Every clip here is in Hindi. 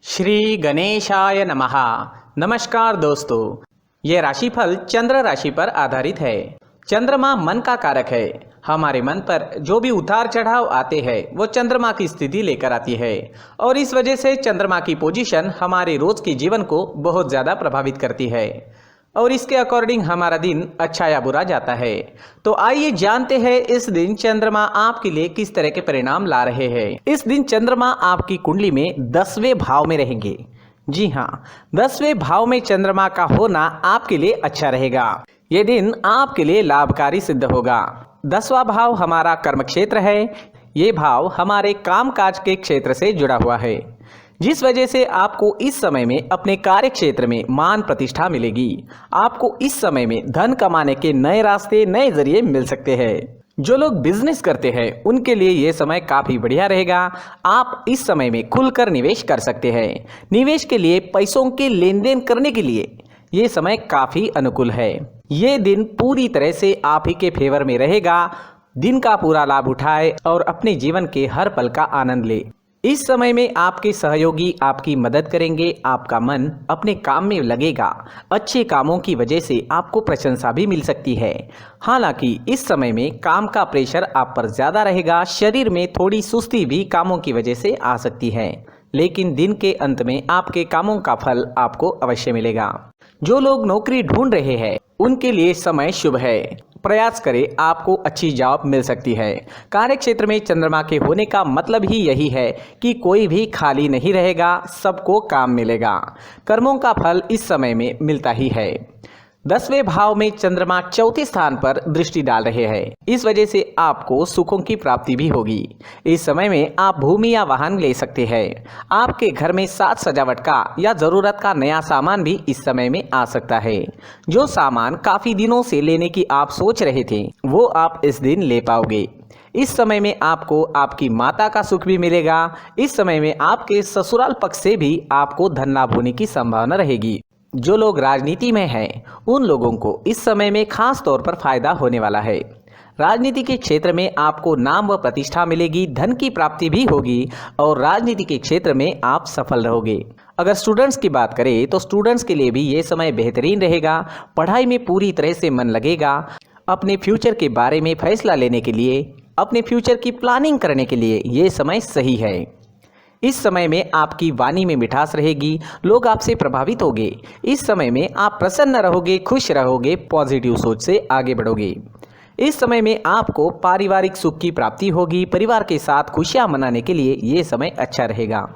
श्री गणेशाय नमः। नमस्कार दोस्तों, ये राशिफल चंद्र राशि पर आधारित है। चंद्रमा मन का कारक है। हमारे मन पर जो भी उतार चढ़ाव आते हैं वो चंद्रमा की स्थिति लेकर आती है और इस वजह से चंद्रमा की पोजीशन हमारे रोज के जीवन को बहुत ज़्यादा प्रभावित करती है और इसके अकॉर्डिंग हमारा दिन अच्छा या बुरा जाता है। तो आइए जानते हैं इस दिन चंद्रमा आपके लिए किस तरह के परिणाम ला रहे हैं। इस दिन चंद्रमा आपकी कुंडली में 10वें भाव में रहेंगे। जी हाँ, 10वें भाव में चंद्रमा का होना आपके लिए अच्छा रहेगा। ये दिन आपके लिए लाभकारी सिद्ध होगा। 10वां भाव हमारा कर्म क्षेत्र है। ये भाव हमारे कामकाज के क्षेत्र से जुड़ा हुआ है, जिस वजह से आपको इस समय में अपने कार्य क्षेत्र में मान प्रतिष्ठा मिलेगी। आपको इस समय में धन कमाने के नए रास्ते, नए जरिए मिल सकते हैं। जो लोग बिजनेस करते हैं उनके लिए ये समय काफ़ी बढ़िया रहेगा। आप इस समय में खुलकर निवेश कर सकते हैं। निवेश के लिए, पैसों के लेन देन करने के लिए ये समय काफ़ी अनुकूल है। ये दिन पूरी तरह से आप ही के फेवर में रहेगा। दिन का पूरा लाभ उठाए और अपने जीवन के हर पल का आनंद ले। इस समय में आपके सहयोगी आपकी मदद करेंगे। आपका मन अपने काम में लगेगा। अच्छे कामों की वजह से आपको प्रशंसा भी मिल सकती है। हालांकि इस समय में काम का प्रेशर आप पर ज़्यादा रहेगा। शरीर में थोड़ी सुस्ती भी कामों की वजह से आ सकती है, लेकिन दिन के अंत में आपके कामों का फल आपको अवश्य मिलेगा। जो लोग नौकरी ढूंढ रहे हैं उनके लिए समय शुभ है। प्रयास करें, आपको अच्छी जॉब मिल सकती है। कार्य क्षेत्र में चंद्रमा के होने का मतलब ही यही है कि कोई भी खाली नहीं रहेगा, सबको काम मिलेगा। कर्मों का फल इस समय में मिलता ही है। 10वें भाव में चंद्रमा चौथे स्थान पर दृष्टि डाल रहे हैं। इस वजह से आपको सुखों की प्राप्ति भी होगी। इस समय में आप भूमि या वाहन ले सकते हैं। आपके घर में साज सजावट का या ज़रूरत का नया सामान भी इस समय में आ सकता है। जो सामान काफ़ी दिनों से लेने की आप सोच रहे थे वो आप इस दिन ले पाओगे। इस समय में आपको आपकी माता का सुख भी मिलेगा। इस समय में आपके ससुराल पक्ष से भी आपको धन लाभ होने की संभावना रहेगी। जो लोग राजनीति में हैं उन लोगों को इस समय में खास तौर पर फायदा होने वाला है। राजनीति के क्षेत्र में आपको नाम व प्रतिष्ठा मिलेगी, धन की प्राप्ति भी होगी और राजनीति के क्षेत्र में आप सफल रहोगे। अगर स्टूडेंट्स की बात करें तो स्टूडेंट्स के लिए भी ये समय बेहतरीन रहेगा। पढ़ाई में पूरी तरह से मन लगेगा। अपने फ्यूचर के बारे में फैसला लेने के लिए, अपने फ्यूचर की प्लानिंग करने के लिए ये समय सही है। इस समय में आपकी वाणी में मिठास रहेगी। लोग आपसे प्रभावित होंगे। इस समय में आप प्रसन्न रहोगे, खुश रहोगे, पॉजिटिव सोच से आगे बढ़ोगे। इस समय में आपको पारिवारिक सुख की प्राप्ति होगी। परिवार के साथ खुशियां मनाने के लिए ये समय अच्छा रहेगा।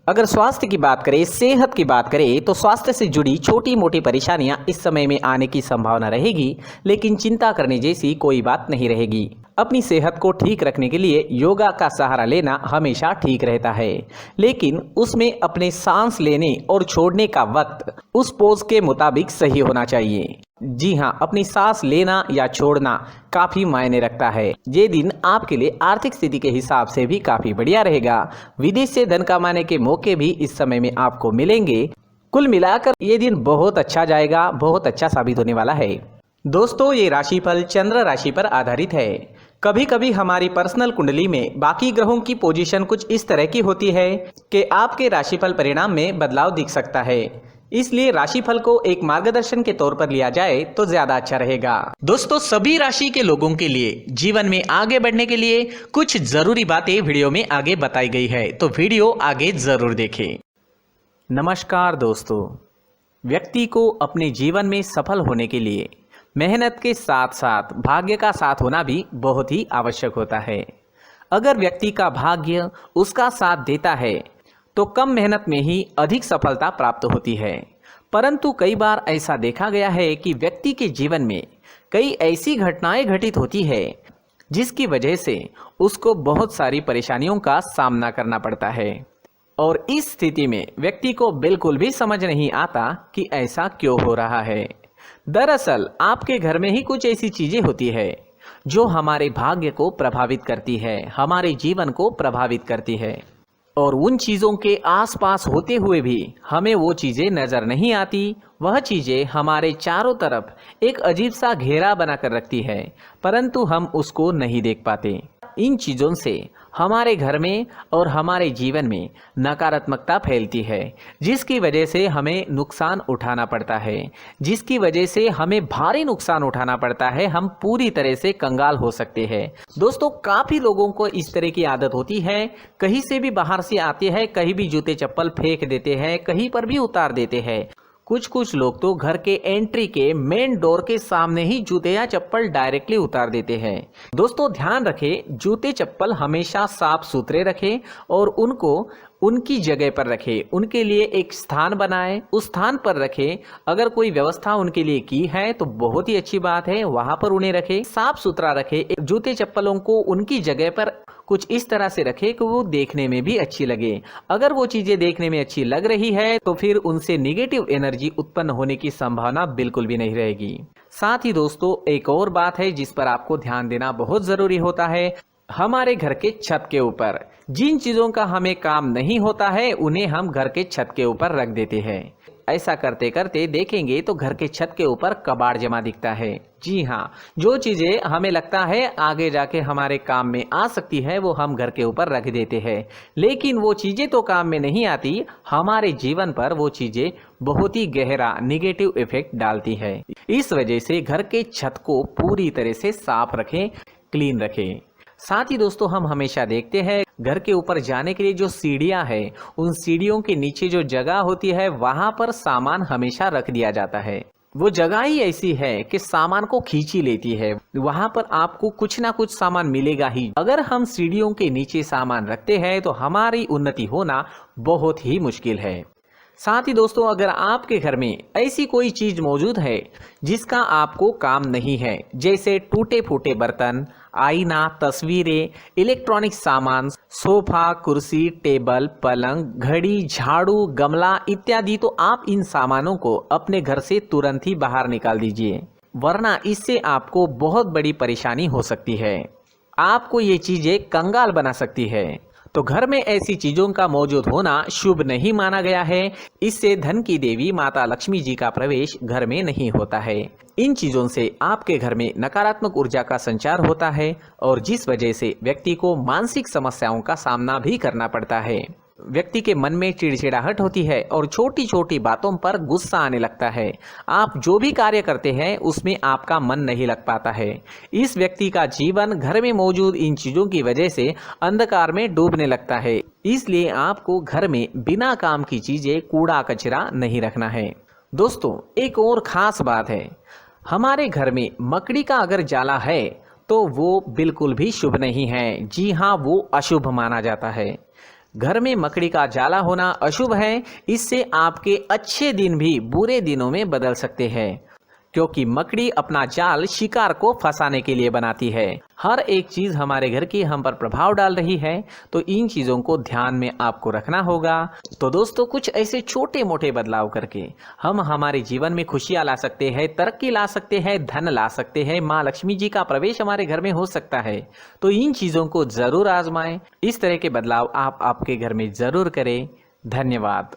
अगर स्वास्थ्य की बात करें, सेहत की बात करें तो स्वास्थ्य से जुड़ी छोटी मोटी परेशानियां इस समय में आने की संभावना रहेगी, लेकिन चिंता करने जैसी कोई बात नहीं रहेगी। अपनी सेहत को ठीक रखने के लिए योगा का सहारा लेना हमेशा ठीक रहता है, लेकिन उसमें अपने सांस लेने और छोड़ने का वक्त उस पोज के मुताबिक सही होना चाहिए। जी हाँ, अपनी सांस लेना या छोड़ना काफ़ी मायने रखता है। ये दिन आपके लिए आर्थिक स्थिति के हिसाब से भी काफ़ी बढ़िया रहेगा। विदेश से धन कमाने के मौके भी इस समय में आपको मिलेंगे। कुल मिलाकर ये दिन बहुत अच्छा जाएगा, बहुत अच्छा साबित होने वाला है। दोस्तों, ये राशिफल चंद्र राशि पर आधारित है। कभी कभी हमारी पर्सनल कुंडली में बाकी ग्रहों की पोजीशन कुछ इस तरह की होती है कि आपके राशिफल परिणाम में बदलाव दिख सकता है। इसलिए राशिफल को एक मार्गदर्शन के तौर पर लिया जाए तो ज्यादा अच्छा रहेगा। दोस्तों, सभी राशि के लोगों के लिए जीवन में आगे बढ़ने के लिए कुछ जरूरी बातें वीडियो में आगे बताई गई है, तो वीडियो आगे जरूर देखें। नमस्कार दोस्तों, व्यक्ति को अपने जीवन में सफल होने के लिए मेहनत के साथ साथ भाग्य का साथ होना भी बहुत ही आवश्यक होता है। अगर व्यक्ति का भाग्य उसका साथ देता है तो कम मेहनत में ही अधिक सफलता प्राप्त होती है। परंतु कई बार ऐसा देखा गया है कि व्यक्ति के जीवन में कई ऐसी घटनाएं घटित होती है जिसकी वजह से उसको बहुत सारी परेशानियों का सामना करना पड़ता है और इस स्थिति में व्यक्ति को बिल्कुल भी समझ नहीं आता कि ऐसा क्यों हो रहा है। दरअसल आपके घर में ही कुछ ऐसी चीजें होती है जो हमारे भाग्य को प्रभावित करती है, हमारे जीवन को प्रभावित करती है और उन चीज़ों के आसपास होते हुए भी हमें वो चीज़ें नज़र नहीं आती। वह चीज़ें हमारे चारों तरफ एक अजीब सा घेरा बनाकर रखती है, परंतु हम उसको नहीं देख पाते। इन चीज़ों से हमारे घर में और हमारे जीवन में नकारात्मकता फैलती है, जिसकी वजह से हमें नुकसान उठाना पड़ता है, जिसकी वजह से हमें भारी नुकसान उठाना पड़ता है। हम पूरी तरह से कंगाल हो सकते हैं। दोस्तों, काफ़ी लोगों को इस तरह की आदत होती है, कहीं से भी बाहर से आते हैं, कहीं भी जूते चप्पल फेंक देते हैं, कहीं पर भी उतार देते हैं। कुछ लोग तो घर के एंट्री के मेन डोर के सामने ही जूते या चप्पल डायरेक्टली उतार देते हैं। दोस्तों, ध्यान रखें, जूते चप्पल हमेशा साफ सुथरे रखें और उनको उनकी जगह पर रखें। उनके लिए एक स्थान बनाएं, उस स्थान पर रखें। अगर कोई व्यवस्था उनके लिए की है तो बहुत ही अच्छी बात है, वहां पर उन्हें रखें, साफ सुथरा रखें। जूते चप्पलों को उनकी जगह पर कुछ इस तरह से रखें कि वो देखने में भी अच्छी लगे। अगर वो चीजें देखने में अच्छी लग रही है तो फिर उनसे निगेटिव एनर्जी उत्पन्न होने की संभावना बिल्कुल भी नहीं रहेगी। साथ ही दोस्तों, एक और बात है जिस पर आपको ध्यान देना बहुत जरूरी होता है। हमारे घर के छत के ऊपर जिन चीजों का हमें काम नहीं होता है उन्हें हम घर के छत के ऊपर रख देते हैं। ऐसा करते करते देखेंगे तो घर के छत के ऊपर कबाड़ जमा दिखता है। जी हाँ, जो चीजें हमें लगता है आगे जाके हमारे काम में आ सकती है वो हम घर के ऊपर रख देते हैं, लेकिन वो चीजें तो काम में नहीं आती, हमारे जीवन पर वो चीजें बहुत ही गहरा निगेटिव इफेक्ट डालती है। इस वजह से घर के छत को पूरी तरह से साफ रखें, क्लीन रखें। साथ ही दोस्तों, हम हमेशा देखते हैं घर के ऊपर जाने के लिए जो सीढ़ियां हैं, उन सीढ़ियों के नीचे जो जगह होती है वहां पर सामान हमेशा रख दिया जाता है। वो जगह ही ऐसी है कि सामान को खींची लेती है, वहां पर आपको कुछ ना कुछ सामान मिलेगा ही। अगर हम सीढ़ियों के नीचे सामान रखते हैं तो हमारी उन्नति होना बहुत ही मुश्किल है। साथ ही दोस्तों, अगर आपके घर में ऐसी कोई चीज मौजूद है जिसका आपको काम नहीं है, जैसे टूटे फूटे बर्तन, आईना, तस्वीरें, इलेक्ट्रॉनिक सामान, सोफा, कुर्सी, टेबल, पलंग, घड़ी, झाड़ू, गमला इत्यादि, तो आप इन सामानों को अपने घर से तुरंत ही बाहर निकाल दीजिए, वरना इससे आपको बहुत बड़ी परेशानी हो सकती है। आपको ये चीजें कंगाल बना सकती है। तो घर में ऐसी चीजों का मौजूद होना शुभ नहीं माना गया है। इससे धन की देवी माता लक्ष्मी जी का प्रवेश घर में नहीं होता है। इन चीजों से आपके घर में नकारात्मक ऊर्जा का संचार होता है और जिस वजह से व्यक्ति को मानसिक समस्याओं का सामना भी करना पड़ता है। व्यक्ति के मन में चिड़चिड़ाहट होती है और छोटी छोटी बातों पर गुस्सा आने लगता है। आप जो भी कार्य करते हैं उसमें आपका मन नहीं लग पाता है। इस व्यक्ति का जीवन घर में मौजूद इन चीजों की वजह से अंधकार में डूबने लगता है। इसलिए आपको घर में बिना काम की चीजें, कूड़ा कचरा नहीं रखना है। दोस्तों, एक और खास बात है, हमारे घर में मकड़ी का अगर जाला है तो वो बिल्कुल भी शुभ नहीं है। जी हाँ, वो अशुभ माना जाता है। घर में मकड़ी का जाला होना अशुभ है। इससे आपके अच्छे दिन भी बुरे दिनों में बदल सकते हैं, क्योंकि मकड़ी अपना जाल शिकार को फंसाने के लिए बनाती है। हर एक चीज हमारे घर की हम पर प्रभाव डाल रही है, तो इन चीजों को ध्यान में आपको रखना होगा। तो दोस्तों, कुछ ऐसे छोटे मोटे बदलाव करके हम हमारे जीवन में खुशियां ला सकते हैं, तरक्की ला सकते हैं, धन ला सकते हैं, माँ लक्ष्मी जी का प्रवेश हमारे घर में हो सकता है। तो इन चीजों को जरूर आजमाएं। इस तरह के बदलाव आप आपके घर में जरूर करें। धन्यवाद।